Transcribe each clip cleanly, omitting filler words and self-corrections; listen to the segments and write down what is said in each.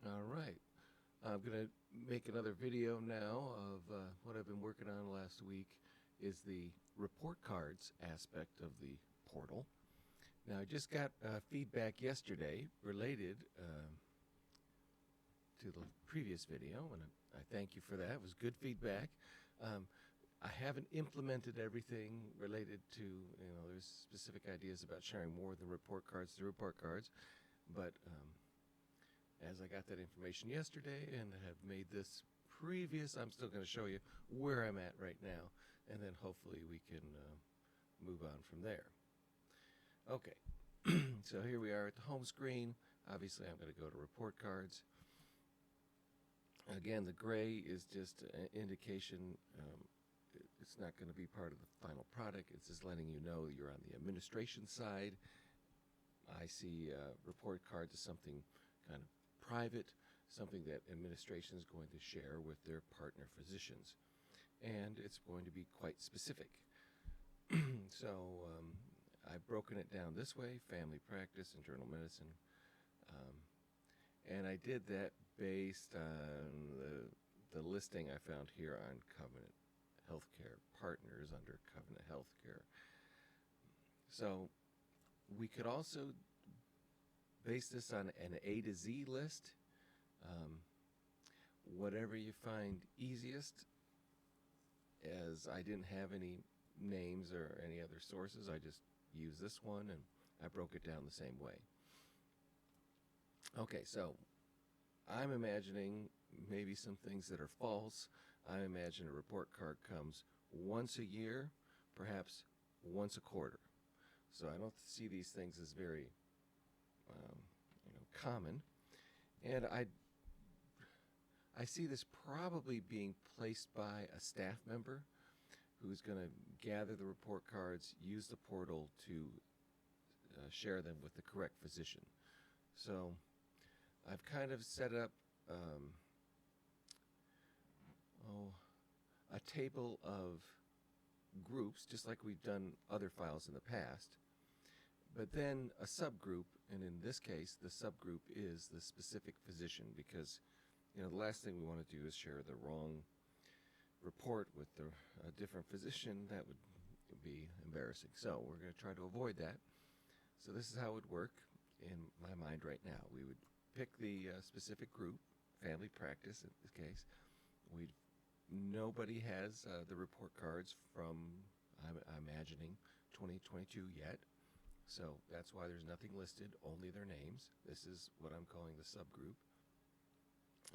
All right. I'm going to make another video now of what I've been working on last week is the report cards aspect of the portal. Now, I just got feedback yesterday related to the previous video, and I thank you for that. It was good feedback. I haven't implemented everything related to, there's specific ideas about sharing more than report cards to report cards, but as I got that information yesterday and have made this previous, I'm still going to show you where I'm at right now, and then hopefully we can move on from there. Okay, so here we are at the home screen. Obviously, I'm going to go to report cards. Again, the gray is just an indication. It's not going to be part of the final product. It's just letting you know you're on the administration side. I see report cards as something kind of private, something that administration is going to share with their partner physicians. And it's going to be quite specific. So I've broken it down this way: family practice, internal medicine. And I did that based on the listing I found here on Covenant Healthcare Partners under Covenant Healthcare. So we could also base this on an A to Z list. Whatever you find easiest, as I didn't have any names or any other sources, I just used this one and I broke it down the same way. Okay, so I'm imagining maybe some things that are false. I imagine a report card comes once a year, perhaps once a quarter. So I don't see these things as very common. And I see this probably being placed by a staff member who's going to gather the report cards, use the portal to share them with the correct physician. So I've kind of set up a table of groups, just like we've done other files in the past, but then a subgroup, and in this case, the subgroup is the specific physician, because the last thing we want to do is share the wrong report with a different physician. That would be embarrassing. So we're going to try to avoid that. So this is how it would work in my mind right now. We would pick the specific group, family practice in this case. Nobody has the report cards from, I'm imagining, 2022 yet. So that's why there's nothing listed, only their names. This is what I'm calling the subgroup.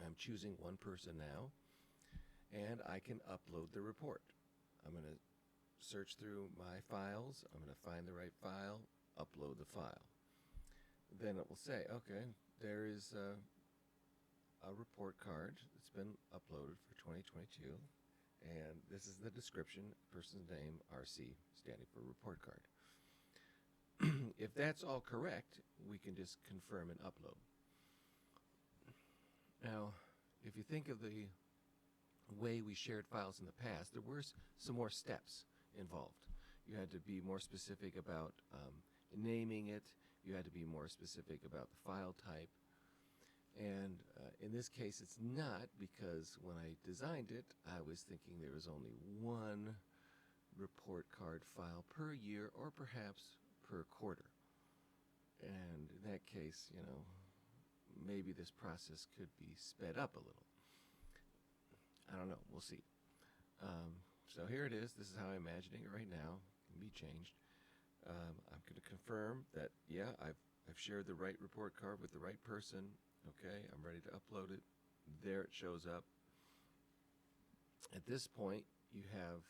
I'm choosing one person now, and I can upload the report. I'm going to search through my files. I'm going to find the right file, upload the file. Then it will say, okay, there is a report card that's been uploaded for 2022, and this is the description, person's name, RC, standing for report card. If that's all correct, we can just confirm and upload. Now, if you think of the way we shared files in the past, there were some more steps involved. You had to be more specific about naming it. You had to be more specific about the file type. And in this case, it's not, because when I designed it, I was thinking there was only one report card file per year, or perhaps per quarter. And in that case, maybe this process could be sped up a little. I don't know. We'll see. So here it is. This is how I'm imagining it right now. It can be changed. I'm going to confirm that, yeah, I've shared the right report card with the right person. Okay, I'm ready to upload it. There it shows up. At this point, you have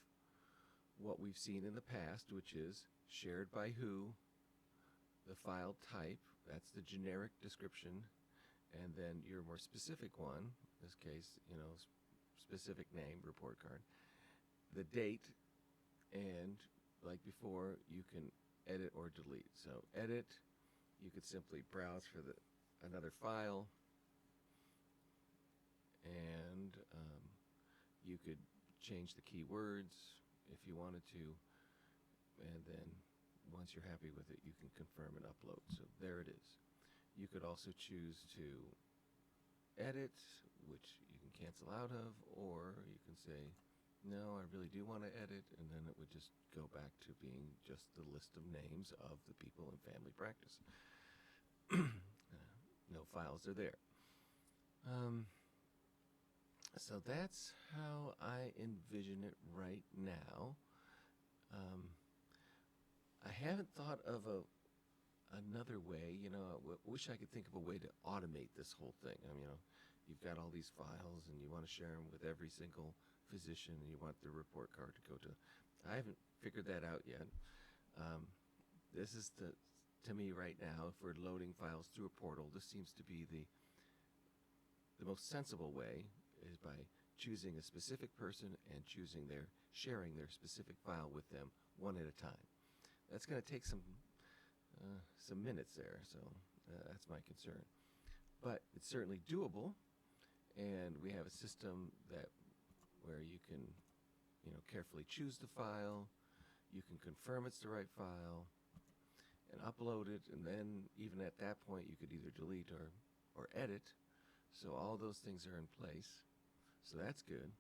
what we've seen in the past, which is shared by who, the file type, that's the generic description, and then your more specific one, in this case, specific name, report card, the date, and like before, you can edit or delete. So edit, you could simply browse for another file, and you could change the keywords if you wanted to, and then once you're happy with it, you can confirm and upload. So there it is. You could also choose to edit, which you can cancel out of, or you can say, no, I really do want to edit, and then it would just go back to being just the list of names of the people in family practice. No files are there. So that's how I envision it right now. I haven't thought of another way. Wish I could think of a way to automate this whole thing. You've got all these files and you want to share them with every single physician and you want their report card to go to. I haven't figured that out yet. This is to me right now, if we're loading files through a portal, this seems to be the most sensible way, is by choosing a specific person and sharing their specific file with them one at a time. That's going to take some minutes there, so that's my concern. But it's certainly doable, and we have a system where you can, carefully choose the file, you can confirm it's the right file, and upload it, and then even at that point you could either delete or edit. So all those things are in place. So that's good,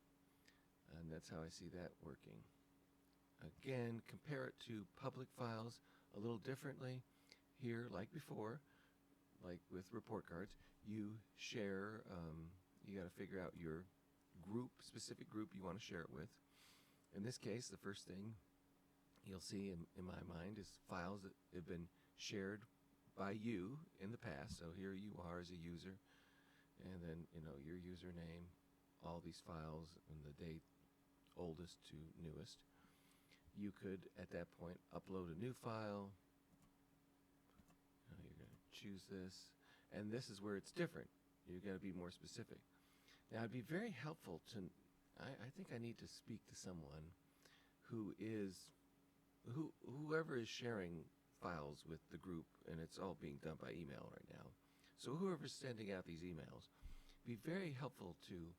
and that's how I see that working. Again, compare it to public files a little differently. Here, like before, like with report cards, you share, you got to figure out your specific group you want to share it with. In this case, the first thing you'll see in my mind is files that have been shared by you in the past. So here you are as a user, and then your username, all these files, and the date, oldest to newest. You could at that point upload a new file. You're going to choose this, and this is where it's different. You've got to be more specific. Now it'd be very helpful to, I think I need to speak to someone whoever is sharing files with the group, and it's all being done by email right now. So whoever's sending out these emails, be very helpful to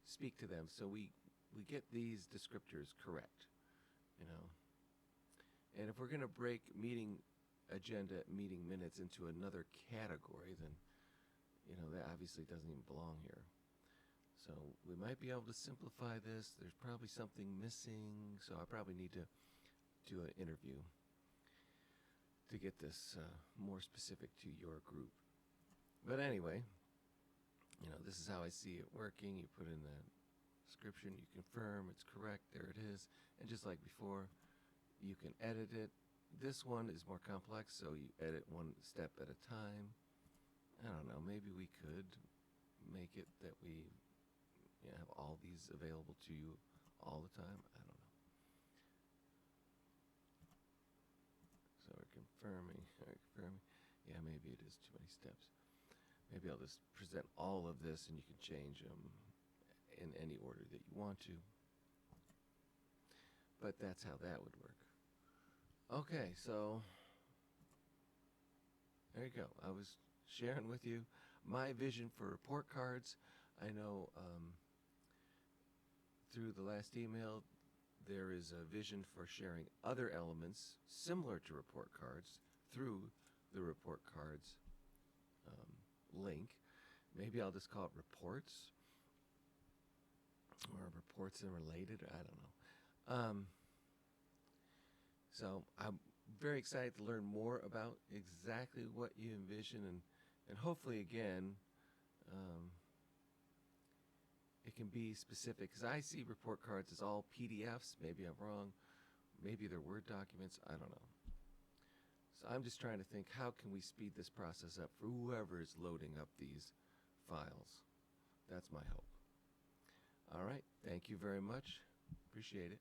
speak to them so we get these descriptors correct, And if we're going to break meeting agenda, meeting minutes into another category, then, that obviously doesn't even belong here. So we might be able to simplify this. There's probably something missing, so I probably need to do an interview to get this more specific to your group. But anyway, this is how I see it working. You put in the description, you confirm it's correct, there it is. And just like before, you can edit it. This one is more complex, so you edit one step at a time. I don't know, maybe we could make it that we have all these available to you all the time. I don't know. So we're confirming. Yeah, maybe it is too many steps. Maybe I'll just present all of this and you can change them in any order that you want to. But that's how that would work. Okay, so there you go. I was sharing with you my vision for report cards. I know through the last email there is a vision for sharing other elements similar to report cards through the report cards link. Maybe I'll just call it reports or reports and related. I don't know. So I'm very excited to learn more about exactly what you envision, and hopefully again it can be specific, because I see report cards as all PDFs. Maybe I'm wrong. Maybe they're Word documents. I don't know. So I'm just trying to think, how can we speed this process up for whoever is loading up these files? That's my hope. All right. Thank you very much. Appreciate it.